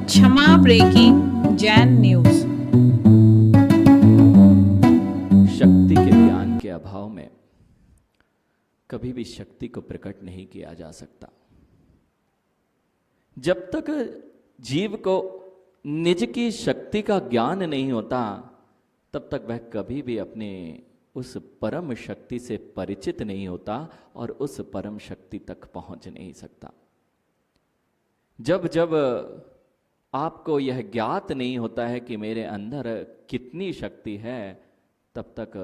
क्षमा breaking Jain news. शक्ति के ज्ञान के अभाव में कभी भी शक्ति को प्रकट नहीं किया जा सकता। जब तक जीव को निज की शक्ति का ज्ञान नहीं होता तब तक वह कभी भी अपने उस परम शक्ति से परिचित नहीं होता और उस परम शक्ति तक पहुंच नहीं सकता। जब जब आपको यह ज्ञात नहीं होता है कि मेरे अंदर कितनी शक्ति है, तब तक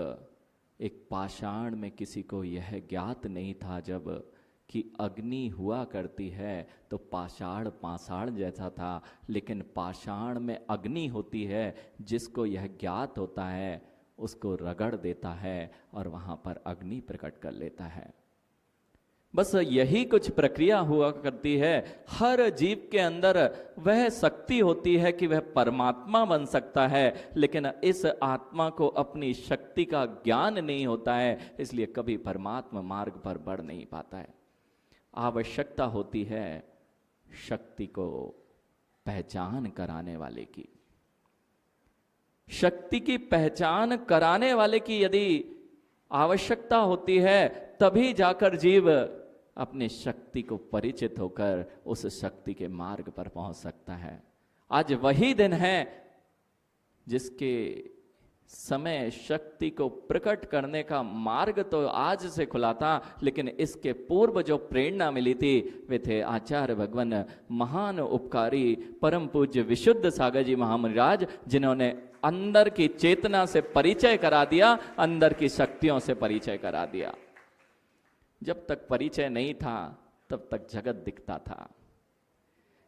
एक पाषाण में किसी को यह ज्ञात नहीं था जब कि अग्नि हुआ करती है तो पाषाण पाषाण जैसा था, लेकिन पाषाण में अग्नि होती है। जिसको यह ज्ञात होता है उसको रगड़ देता है और वहाँ पर अग्नि प्रकट कर लेता है। बस यही कुछ प्रक्रिया हुआ करती है। हर जीव के अंदर वह शक्ति होती है कि वह परमात्मा बन सकता है, लेकिन इस आत्मा को अपनी शक्ति का ज्ञान नहीं होता है, इसलिए कभी परमात्मा मार्ग पर बढ़ नहीं पाता है। आवश्यकता होती है शक्ति को पहचान कराने वाले की। शक्ति की पहचान कराने वाले की यदि आवश्यकता होती है तभी जाकर जीव अपने शक्ति को परिचित होकर उस शक्ति के मार्ग पर पहुंच सकता है। आज वही दिन है जिसके समय शक्ति को प्रकट करने का मार्ग तो आज से खुला था, लेकिन इसके पूर्व जो प्रेरणा मिली थी वे थे आचार्य भगवान महान उपकारी परम पूज्य विशुद्ध सागर जी महामुनिराज, जिन्होंने अंदर की चेतना से परिचय करा दिया, अंदर की शक्तियों से परिचय करा दिया। जब तक परिचय नहीं था तब तक जगत दिखता था,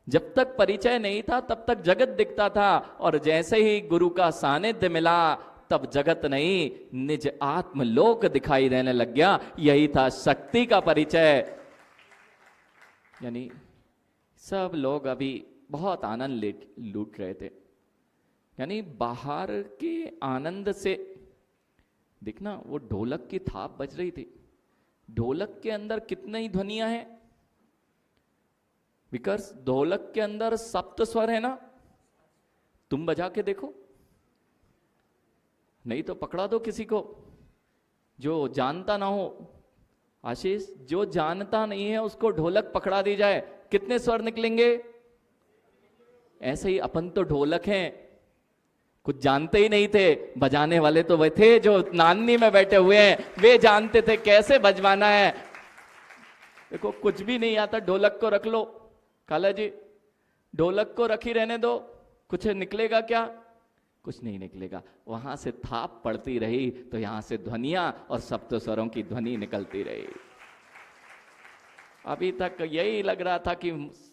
जब तक परिचय नहीं था तब तक जगत दिखता था, और जैसे ही गुरु का सानिध्य मिला तब जगत नहीं निज आत्मलोक दिखाई देने लग गया। यही था शक्ति का परिचय। यानी सब लोग अभी बहुत आनंद लूट रहे थे। यानी बाहर के आनंद से देखना, वो ढोलक की थाप बज रही थी। ढोलक के अंदर कितनी ध्वनियां हैं विकर्ष? ढोलक के अंदर सप्त स्वर है ना, तुम बजा के देखो, नहीं तो पकड़ा दो किसी को जो जानता ना हो। आशीष, जो जानता नहीं है उसको ढोलक पकड़ा दी जाए, कितने स्वर निकलेंगे? ऐसे ही अपन तो ढोलक हैं, कुछ जानते ही नहीं थे। बजाने वाले तो वे थे जो नानी में बैठे हुए हैं, वे जानते थे कैसे बजवाना है। देखो, कुछ भी नहीं आता, ढोलक को रख लो। काला जी, ढोलक को रखी रहने दो, कुछ निकलेगा क्या? कुछ नहीं निकलेगा। वहां से थाप पड़ती रही तो यहां से ध्वनियां और सप्त स्वरों की ध्वनि निकलती रही। अभी तक यही लग रहा था कि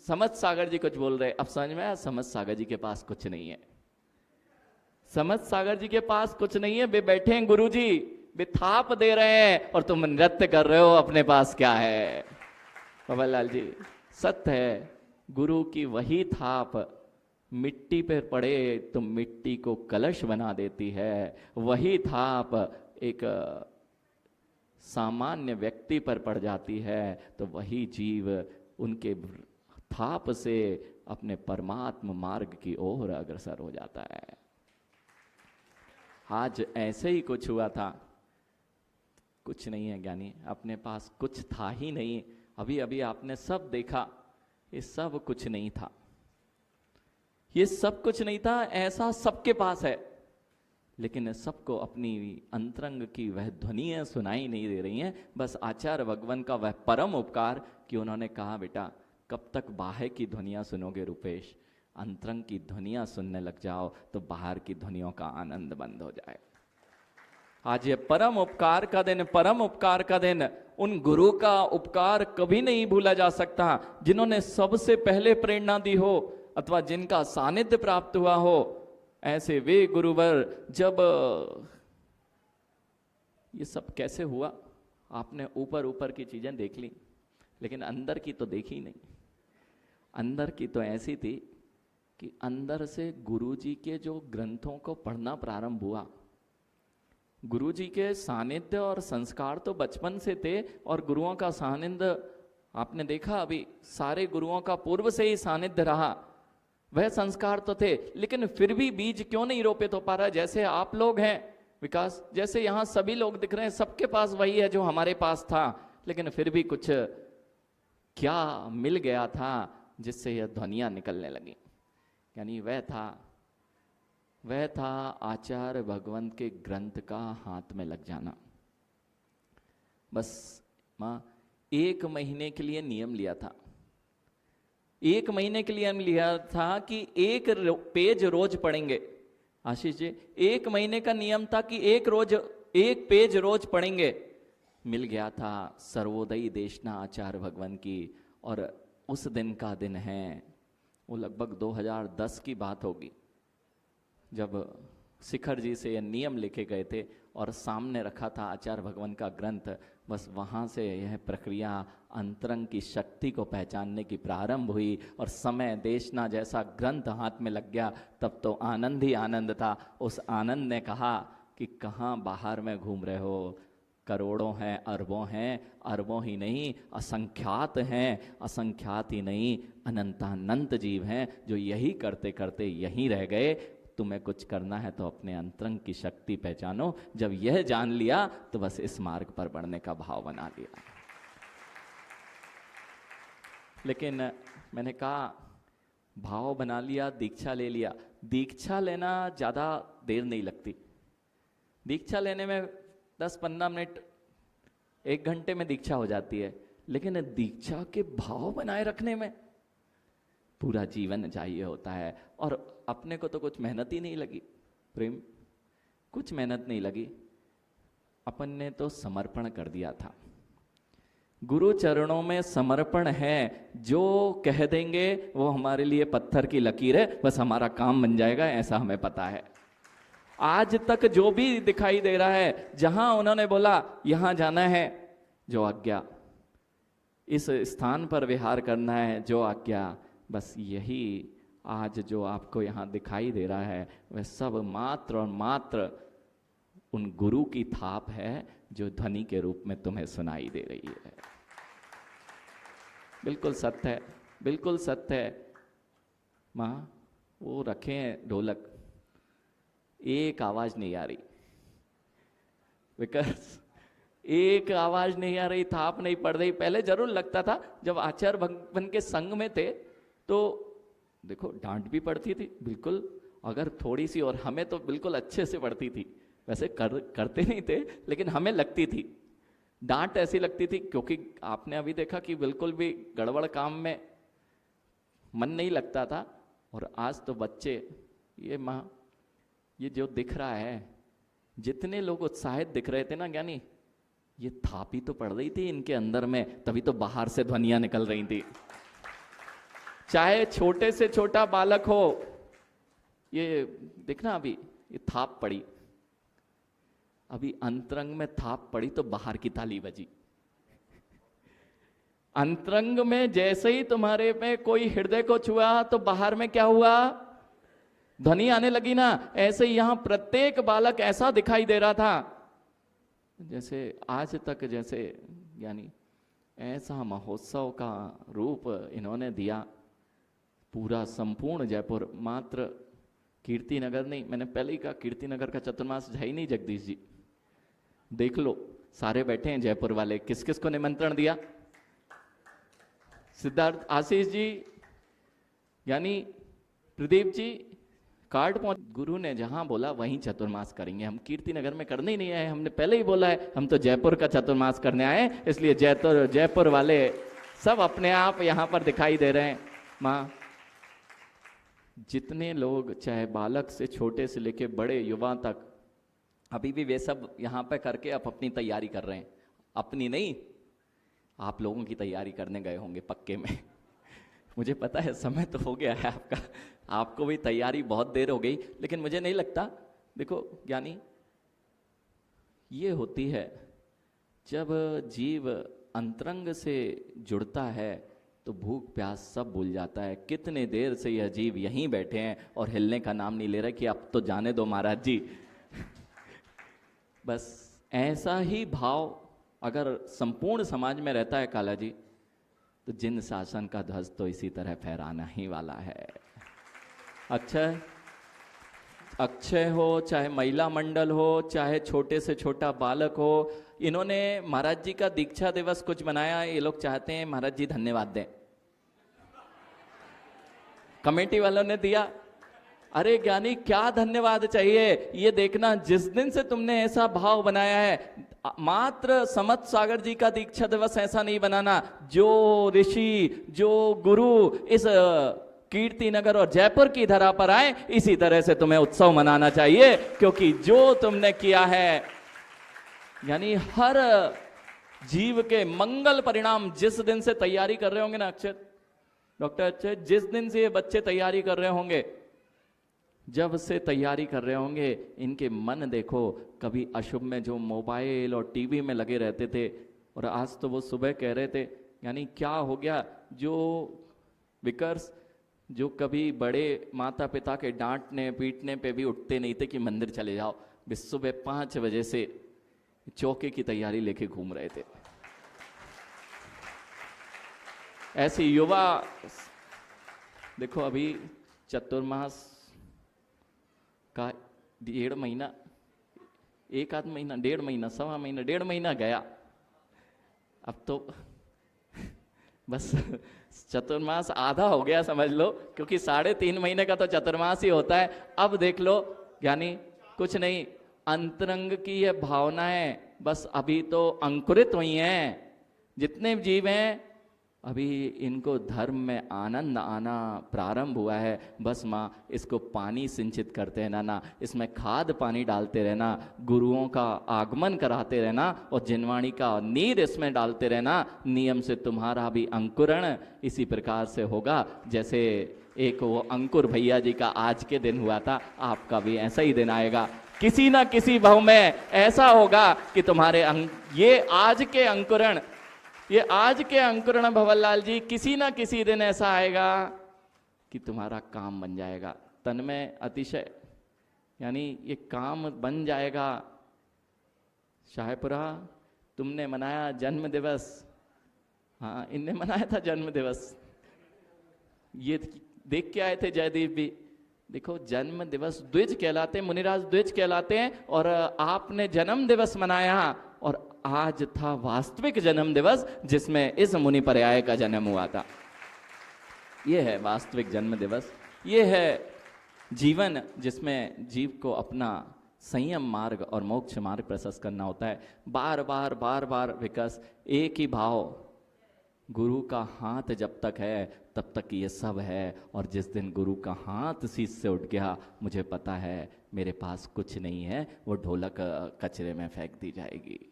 समझ सागर जी कुछ बोल रहे, अब समझ में आया समझ सागर जी के पास कुछ नहीं है। समझ सागर जी के पास कुछ नहीं है, वे बैठे हैं गुरु जी, वे थाप दे रहे हैं और तुम नृत्य कर रहे हो, अपने पास क्या है? बाबा लाल जी, सत्य है, गुरु की वही थाप मिट्टी पर पड़े तो मिट्टी को कलश बना देती है। वही थाप एक सामान्य व्यक्ति पर पड़ जाती है तो वही जीव उनके थाप से अपने परमात्म मार्ग की ओर अग्रसर हो जाता है। आज ऐसे ही कुछ हुआ था। कुछ नहीं है ज्ञानी, अपने पास कुछ था ही नहीं। अभी अभी आपने सब देखा, ये सब कुछ नहीं था, ये सब कुछ नहीं था, ऐसा सबके पास है, लेकिन सबको अपनी अंतरंग की वह ध्वनियां सुनाई नहीं दे रही हैं। बस आचार्य भगवान का वह परम उपकार कि उन्होंने कहा, बेटा कब तक बाहर की ध्वनियां सुनोगे रूपेश, अंतरंग की ध्वनियां सुनने लग जाओ तो बाहर की ध्वनियों का आनंद बंद हो जाए। आज ये परम उपकार का दिन, परम उपकार का दिन। उन गुरु का उपकार कभी नहीं भूला जा सकता जिन्होंने सबसे पहले प्रेरणा दी हो अथवा जिनका सानिध्य प्राप्त हुआ हो। ऐसे वे गुरुवर, जब ये सब कैसे हुआ, आपने ऊपर ऊपर की चीजें देख ली लेकिन अंदर की तो देखी नहीं। अंदर की तो ऐसी थी कि अंदर से गुरुजी के जो ग्रंथों को पढ़ना प्रारंभ हुआ, गुरुजी के सानिध्य और संस्कार तो बचपन से थे, और गुरुओं का सानिध्य आपने देखा, अभी सारे गुरुओं का पूर्व से ही सानिध्य रहा। वह संस्कार तो थे, लेकिन फिर भी बीज क्यों नहीं रोपित हो पा रहा? जैसे आप लोग हैं विकास, जैसे यहाँ सभी लोग दिख रहे हैं, सबके पास वही है जो हमारे पास था, लेकिन फिर भी कुछ क्या मिल गया था जिससे यह ध्वनियां निकलने लगी। यानी वह था आचार्य भगवंत के ग्रंथ का हाथ में लग जाना। बस माँ 1 महीने के लिए नियम लिया था, 1 महीने के लिए हम लिया था कि 1 पेज रोज पढ़ेंगे। आशीष जी, 1 महीने का नियम था कि 1 पेज रोज पढ़ेंगे। मिल गया था सर्वोदयी देशना आचार्य भगवान की, और उस दिन का दिन है, वो लगभग 2010 की बात होगी, जब शिखर जी से यह नियम लिखे गए थे और सामने रखा था आचार्य भगवान का ग्रंथ। बस वहाँ से यह प्रक्रिया अंतरंग की शक्ति को पहचानने की प्रारंभ हुई, और समय देशना जैसा ग्रंथ हाथ में लग गया, तब तो आनंद ही आनंद था। उस आनंद ने कहा कि कहाँ बाहर में घूम रहे हो, करोड़ों हैं, अरबों हैं, अरबों ही नहीं असंख्यात हैं, असंख्यात ही नहीं अनंतानंत जीव हैं जो यही करते करते यहीं रह गए। तुम्हें कुछ करना है तो अपने अंतरंग की शक्ति पहचानो। जब यह जान लिया तो बस इस मार्ग पर बढ़ने का भाव बना लिया। लेकिन मैंने कहा भाव बना लिया, दीक्षा ले लिया। दीक्षा लेना ज़्यादा देर नहीं लगती, दीक्षा लेने में 10-15 मिनट 1 घंटे में दीक्षा हो जाती है, लेकिन दीक्षा के भाव बनाए रखने में पूरा जीवन चाहिए होता है। और अपने को तो कुछ मेहनत ही नहीं लगी, प्रेम कुछ मेहनत नहीं लगी, अपन ने तो समर्पण कर दिया था। गुरु चरणों में समर्पण है, जो कह देंगे वो हमारे लिए पत्थर की लकीर है, बस हमारा काम बन जाएगा, ऐसा हमें पता है। आज तक जो भी दिखाई दे रहा है, जहां उन्होंने बोला यहां जाना है, जो आज्ञा, इस स्थान पर विहार करना है, जो आज्ञा, बस यही आज जो आपको यहाँ दिखाई दे रहा है वह सब मात्र और मात्र उन गुरु की थाप है जो ध्वनि के रूप में तुम्हें सुनाई दे रही है। बिल्कुल सत्य है, बिल्कुल सत्य है। माँ वो रखे हैं ढोलक, एक आवाज नहीं आ रही, विकास एक आवाज नहीं आ रही, थाप नहीं पड़ रही। पहले जरूर लगता था, जब आचार्य भगवान के संग में थे तो देखो डांट भी पड़ती थी बिल्कुल, अगर थोड़ी सी, और हमें तो बिल्कुल अच्छे से पड़ती थी। वैसे करते नहीं थे, लेकिन हमें लगती थी डांट, ऐसी लगती थी, क्योंकि आपने अभी देखा कि बिल्कुल भी गड़बड़ काम में मन नहीं लगता था। और आज तो बच्चे, ये माँ, ये जो दिख रहा है, जितने लोग उत्साहित दिख रहे थे ना ज्ञानी, ये थापी तो पड़ रही थी इनके अंदर में, तभी तो बाहर से ध्वनियां निकल रही थी। चाहे छोटे से छोटा बालक हो, ये देखना अभी ये थाप पड़ी, अभी अंतरंग में थाप पड़ी तो बाहर की ताली बजी। अंतरंग में जैसे ही तुम्हारे में कोई हृदय को छुआ तो बाहर में क्या हुआ, ध्वनि आने लगी ना। ऐसे ही यहां प्रत्येक बालक ऐसा दिखाई दे रहा था जैसे आज तक, जैसे यानी ऐसा महोत्सव का रूप इन्होंने दिया। पूरा संपूर्ण जयपुर, मात्र कीर्ति नगर नहीं, मैंने पहले ही कहा कीर्ति नगर का चतुर्मास है ही नहीं। जगदीश जी देख लो, सारे बैठे हैं जयपुर वाले, किस किस को निमंत्रण दिया? सिद्धार्थ, आशीष जी, यानी प्रदीप जी, कार्ड पहुंच। गुरु ने जहां बोला वहीं चतुर्मास करेंगे। हम कीर्ति नगर में करने ही नहीं आए, हमने पहले ही बोला है हम तो जयपुर का चतुर्मास करने आए, इसलिए जयपुर वाले सब अपने आप यहां पर दिखाई दे रहे हैं। माँ जितने लोग, चाहे बालक से छोटे से लेके बड़े युवा तक, अभी भी वे सब यहाँ पे करके अब अपनी तैयारी कर रहे हैं। अपनी नहीं, आप लोगों की तैयारी करने गए होंगे पक्के में। मुझे पता है समय तो हो गया है आपका, आपको भी तैयारी बहुत देर हो गई, लेकिन मुझे नहीं लगता, देखो यानी ये होती है जब जीव अंतरंग से जुड़ता है तो भूख प्यास सब भूल जाता है। कितने देर से यह जीव यहीं बैठे हैं और हिलने का नाम नहीं ले रहे कि अब तो जाने दो महाराज जी। बस ऐसा ही भाव अगर संपूर्ण समाज में रहता है काला जी, तो जिन शासन का ध्वज तो इसी तरह फहराना ही वाला है। अक्षय अक्षय हो, चाहे महिला मंडल हो, चाहे छोटे से छोटा बालक हो, इन्होंने महाराज जी का दीक्षा दिवस कुछ मनाया। ये लोग चाहते हैं महाराज जी धन्यवाद दें। कमेटी वालों ने दिया। अरे ज्ञानी क्या धन्यवाद चाहिए, ये देखना जिस दिन से तुमने ऐसा भाव बनाया है, मात्र समत सागर जी का दीक्षा दिवस ऐसा नहीं बनाना। जो ऋषि, जो गुरु इस कीर्ति नगर और जयपुर की धरा पर आए, इसी तरह से तुम्हें उत्सव मनाना चाहिए, क्योंकि जो तुमने किया है, यानी हर जीव के मंगल परिणाम जिस दिन से तैयारी कर रहे होंगे ना अक्षय, डॉक्टर अक्षय, जिस दिन से ये बच्चे तैयारी कर रहे होंगे, जब से तैयारी कर रहे होंगे, इनके मन देखो कभी अशुभ में जो मोबाइल और टीवी में लगे रहते थे, और आज तो वो सुबह कह रहे थे, यानी क्या हो गया, जो विकर्स जो कभी बड़े माता पिता के डांटने पीटने पे भी उठते नहीं थे कि मंदिर चले जाओ, वे सुबह 5 बजे से चौके की तैयारी लेके घूम रहे थे। ऐसे युवा देखो, अभी चतुर्मास का 1.5 महीना, 1 आध महीना, 1.5 महीना, 1.25 महीना, 1.5 महीना गया। अब तो बस चतुर्मास आधा हो गया समझ लो, क्योंकि 3.5 महीने का तो चतुर्मास ही होता है। अब देख लो, यानी कुछ नहीं, अंतरंग की ये भावनाएं बस अभी तो अंकुरित हुई हैं। जितने जीव हैं अभी इनको धर्म में आनंद आना प्रारंभ हुआ है। बस माँ इसको पानी सिंचित करते रहना ना, इसमें खाद पानी डालते रहना, गुरुओं का आगमन कराते रहना और जिनवाणी का नीर इसमें डालते रहना। नियम से तुम्हारा भी अंकुरण इसी प्रकार से होगा, जैसे एक वो अंकुर भैया जी का आज के दिन हुआ था, आपका भी ऐसा ही दिन आएगा। किसी ना किसी भाव में ऐसा होगा कि तुम्हारे ये आज के अंकुरण भवनलाल जी, किसी ना किसी दिन ऐसा आएगा कि तुम्हारा काम बन जाएगा। तन में अतिशय, यानी ये काम बन जाएगा। शाहपुरा तुमने मनाया जन्म दिवस, हाँ इनने मनाया था जन्म दिवस, ये देख के आए थे जयदीप भी। देखो जन्म दिवस द्विज कहलाते, मुनिराज द्विज कहलाते हैं, और आपने जन्म दिवस मनाया, और आज था वास्तविक जन्म दिवस जिसमें इस मुनि पर्याय का जन्म हुआ था। यह है वास्तविक जन्म दिवस, यह है जीवन जिसमें जीव को अपना संयम मार्ग और मोक्ष मार्ग प्रशस्त करना होता है। बार बार विकास, एक ही भाव, गुरु का हाथ जब तक है तब तक ये सब है, और जिस दिन गुरु का हाथ शीश से उठ गया, मुझे पता है मेरे पास कुछ नहीं है, वो ढोलक कचरे में फेंक दी जाएगी।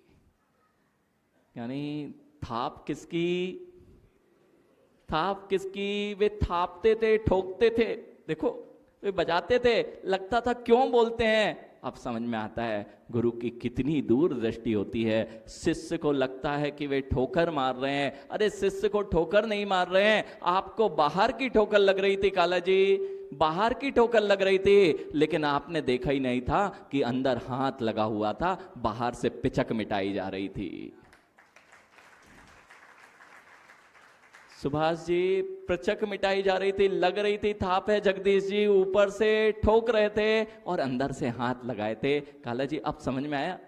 यानी थाप किसकी, वे थापते थे, ठोकते थे, देखो वे बजाते थे, लगता था क्यों बोलते हैं। अब समझ में आता है गुरु की कितनी दूर दृष्टि होती है। शिष्य को लगता है कि वे ठोकर मार रहे हैं, अरे शिष्य को ठोकर नहीं मार रहे हैं, आपको बाहर की ठोकर लग रही थी काला जी, बाहर की ठोकर लग रही थी, लेकिन आपने देखा ही नहीं था कि अंदर हाथ लगा हुआ था, बाहर से पिचक मिटाई जा रही थी। सुभाष जी प्रचक मिटाई जा रही थी, लग रही थी थाप है, जगदीश जी ऊपर से ठोक रहे थे और अंदर से हाथ लगाए थे। काला जी अब समझ में आया,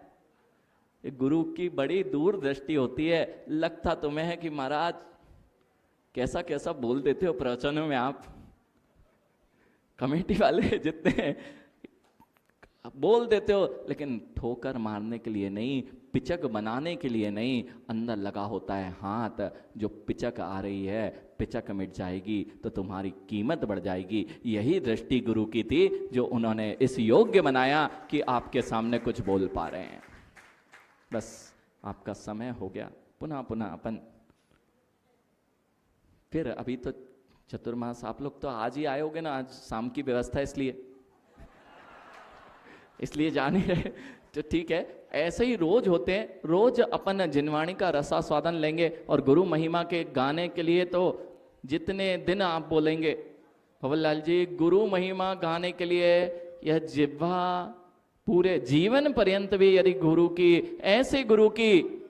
गुरु की बड़ी दूर दृष्टि होती है। लगता तुम्हें है कि महाराज कैसा कैसा बोल देते हो प्रवचनों में आप, कमेटी वाले जितने बोल देते हो, लेकिन ठोकर मारने के लिए नहीं, पिचक बनाने के लिए नहीं, अंदर लगा होता है हाथ। जो पिचक आ रही है, पिचक मिट जाएगी तो तुम्हारी कीमत बढ़ जाएगी। यही दृष्टि गुरु की थी जो उन्होंने इस योग्य बनाया कि आपके सामने कुछ बोल पा रहे हैं। बस आपका समय हो गया, पुनः पुनः अपन फिर, अभी तो चतुर्मास, आप लोग तो आज ही आए होगे ना, आज शाम की व्यवस्था इसलिए जाने रहे तो ठीक है। ऐसे ही रोज होते हैं, रोज अपन जिनवाणी का रसास्वादन लेंगे, और गुरु महिमा के गाने के लिए तो जितने दिन आप बोलेंगे भवनलाल जी, गुरु महिमा गाने के लिए यह जिह्वा पूरे जीवन पर्यंत भी यदि गुरु की, ऐसे गुरु की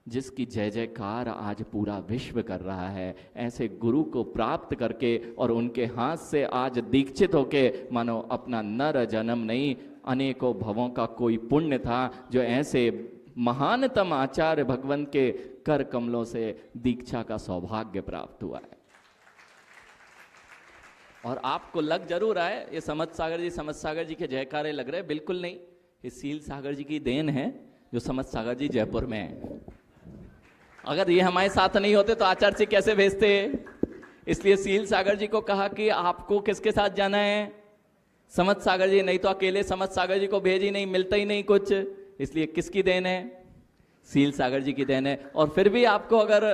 जिसकी जय जयकार आज पूरा विश्व कर रहा है, ऐसे गुरु को प्राप्त करके और उनके हाथ से आज दीक्षित होके मानो अपना नर जन्म नहीं अनेकों भवों का कोई पुण्य था जो ऐसे महानतम आचार्य भगवंत के कर कमलों से दीक्षा का सौभाग्य प्राप्त हुआ है। और आपको लग जरूर रहा है ये समझ सागर जी के जयकारे लग रहे हैं, बिल्कुल नहीं, ये सील सागर जी की देन है जो समझ सागर जी जयपुर में है। अगर ये हमारे साथ नहीं होते तो आचार्य जी कैसे भेजते? इसलिए सील सागर जी को कहा कि आपको किसके साथ जाना है? समझ सागर जी, नहीं तो अकेले समझ सागर जी को भेज ही नहीं, मिलता ही नहीं कुछ। इसलिए किसकी देन है? सील सागर जी की देन है। और फिर भी आपको अगर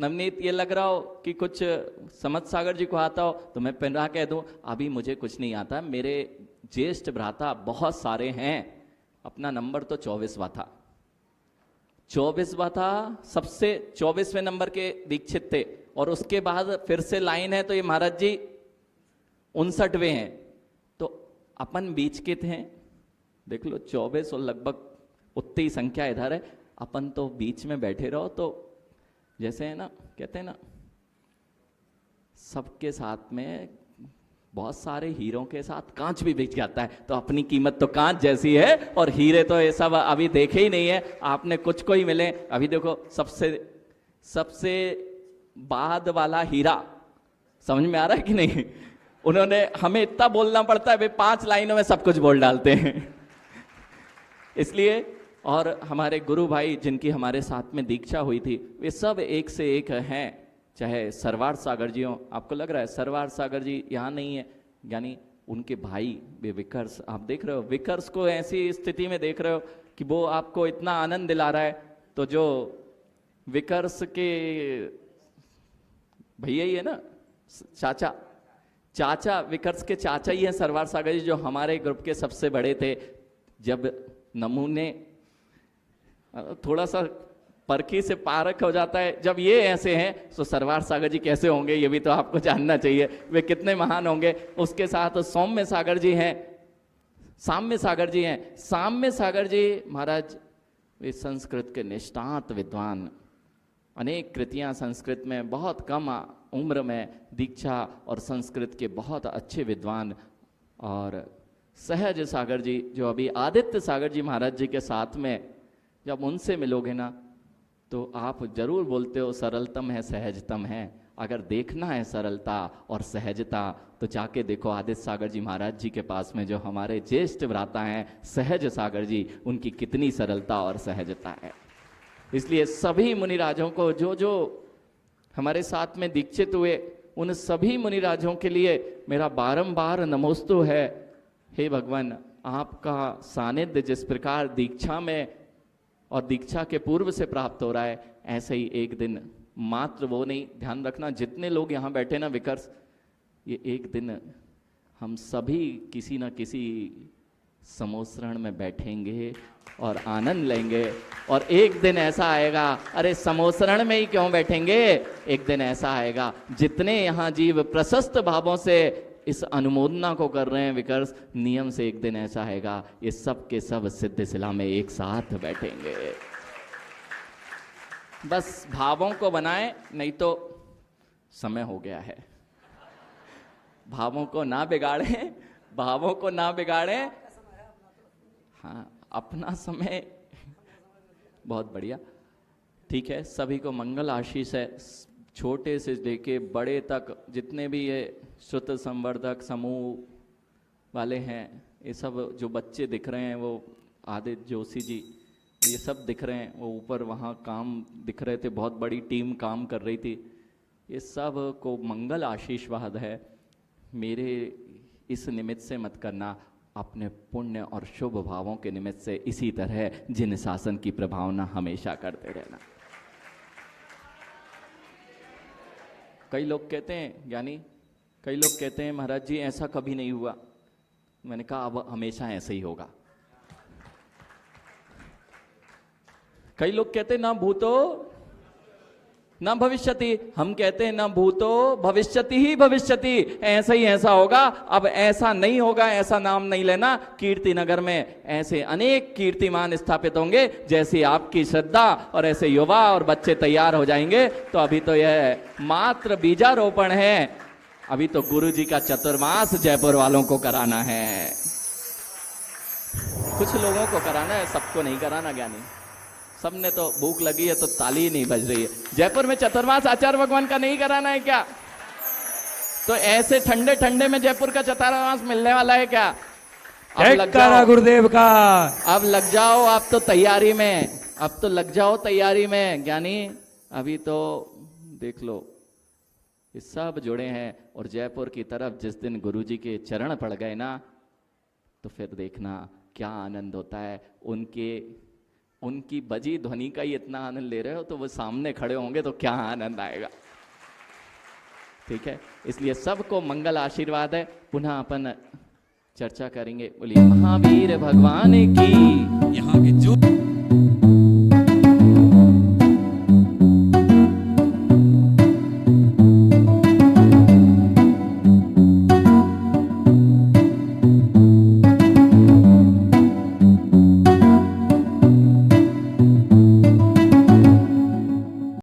नवनीत ये लग रहा हो कि कुछ समझ सागर जी को आता हो तो मैं पिनरा कह दूं अभी मुझे कुछ नहीं आता, मेरे ज्येष्ठ भ्राता बहुत सारे हैं। अपना नंबर तो 24वां था, 24वां था, सबसे 24वें नंबर के दीक्षित थे। और उसके बाद फिर से लाइन है तो ये महाराज जी 59वें हैं, तो अपन बीच के थे। देख लो 24 और लगभग उतनी ही संख्या इधर है, अपन तो बीच में बैठे रहो। तो जैसे है ना, कहते हैं ना सबके साथ में बहुत सारे हीरों के साथ कांच भी बिक जाता है, तो अपनी कीमत तो कांच जैसी है और हीरे तो ये सब अभी देखे ही नहीं है आपने, कुछ को ही मिले। अभी देखो सबसे बाद वाला हीरा समझ में आ रहा है कि नहीं? उन्होंने हमें इतना बोलना पड़ता है, वे 5 लाइनों में सब कुछ बोल डालते हैं। इसलिए और हमारे गुरु भाई जिनकी हमारे साथ में दीक्षा हुई थी वे सब एक से एक हैं, चाहे सरवार सागर जी हो। आपको लग रहा है सरवार सागर जी यहाँ नहीं है, यानी उनके भाई वे विकर्स, आप देख रहे हो विकर्स को ऐसी स्थिति में देख रहे हो कि वो आपको इतना आनंद दिला रहा है। तो जो विकर्स के भैया ही है ना, चाचा विकर्स के चाचा ही हैं सरवार सागर जी, जो हमारे ग्रुप के सबसे बड़े थे। जब नमूने थोड़ा सा परखी से पारख हो जाता है, जब ये ऐसे हैं तो सरवार सागर जी कैसे होंगे ये भी तो आपको जानना चाहिए, वे कितने महान होंगे। उसके साथ सौम्य सागर जी हैं, साम्य सागर जी हैं। साम्य सागर जी महाराज वे संस्कृत के निष्णात विद्वान, अनेक कृतियां संस्कृत में, बहुत कम उम्र में दीक्षा और संस्कृत के बहुत अच्छे विद्वान। और सहज सागर जी जो अभी आदित्य सागर जी महाराज जी के साथ में, जब उनसे मिलोगे ना तो आप जरूर बोलते हो सरलतम है सहजतम है। अगर देखना है सरलता और सहजता तो जाके देखो आदित्य सागर जी महाराज जी के पास में, जो हमारे ज्येष्ठ भ्राता हैं सहज सागर जी, उनकी कितनी सरलता और सहजता है। इसलिए सभी मुनिराजों को जो जो हमारे साथ में दीक्षित हुए, उन सभी मुनिराजों के लिए मेरा बारंबार नमोस्तु है। हे भगवान, आपका सानिध्य जिस प्रकार दीक्षा में और दीक्षा के पूर्व से प्राप्त हो रहा है, ऐसे ही एक दिन, मात्र वो नहीं, ध्यान रखना जितने लोग यहाँ बैठे ना विकर्स, ये एक दिन हम सभी किसी न किसी समोसरण में बैठेंगे और आनंद लेंगे। और एक दिन ऐसा आएगा, अरे समोसरण में ही क्यों बैठेंगे, एक दिन ऐसा आएगा जितने यहाँ जीव प्रशस्त भावों से इस अनुमोदना को कर रहे हैं विकर्स, नियम से एक दिन ऐसा आएगा ये सब के सब सिद्ध शिला में एक साथ बैठेंगे। बस भावों को बनाएं, नहीं तो समय हो गया है। भावों को ना बिगाड़ें, भावों को ना बिगाड़ें। हाँ, अपना समय बहुत बढ़िया, ठीक है। सभी को मंगल आशीष है, छोटे से लेके बड़े तक, जितने भी ये श्रुत संवर्धक समूह वाले हैं, ये सब जो बच्चे दिख रहे हैं, वो आदित्य जोशी जी, ये सब दिख रहे हैं, वो ऊपर वहाँ काम दिख रहे थे, बहुत बड़ी टीम काम कर रही थी। ये सब को मंगल आशीर्वाद है। मेरे इस निमित्त से मत करना, अपने पुण्य और शुभ भावों के निमित्त से इसी तरह जिन शासन की प्रभावना हमेशा करते रहना। कई लोग कहते हैं, यानी कई लोग कहते हैं महाराज जी ऐसा कभी नहीं हुआ। मैंने कहा अब हमेशा ऐसा ही होगा। कई लोग कहते हैं ना भूतो न भविष्यति, हम कहते हैं न भूतो भविष्यति ही भविष्यति, ऐसा ही ऐसा होगा। अब ऐसा नहीं होगा, ऐसा नाम नहीं लेना। कीर्ति नगर में ऐसे अनेक कीर्तिमान स्थापित होंगे, जैसी आपकी श्रद्धा, और ऐसे युवा और बच्चे तैयार हो जाएंगे। तो अभी तो यह मात्र बीजारोपण है, अभी तो गुरु जी का चतुर्मास जयपुर वालों को कराना है। कुछ लोगों को कराना है, सबको नहीं कराना ज्ञानी। सबने तो भूख लगी है तो ताली नहीं बज रही है। जयपुर में चतुर्मास आचार्य भगवान का नहीं कराना है क्या? तो ऐसे ठंडे ठंडे में जयपुर का चतुर्मास मिलने वाला है क्या? अब लग जाओ गुरुदेव का, अब लग जाओ, आप तो तैयारी में, अब तो लग जाओ तैयारी में ज्ञानी। अभी तो देख लो ये सब जुड़े हैं, और जयपुर की तरफ जिस दिन गुरुजी के चरण पड़ गए ना, तो फिर देखना क्या आनंद होता है। उनकी बजी ध्वनि का ही इतना आनंद ले रहे हो, तो वो सामने खड़े होंगे तो क्या आनंद आएगा। ठीक है, इसलिए सबको मंगल आशीर्वाद है। पुनः अपन चर्चा करेंगे। बोलिए महावीर भगवान की। यहाँ के जो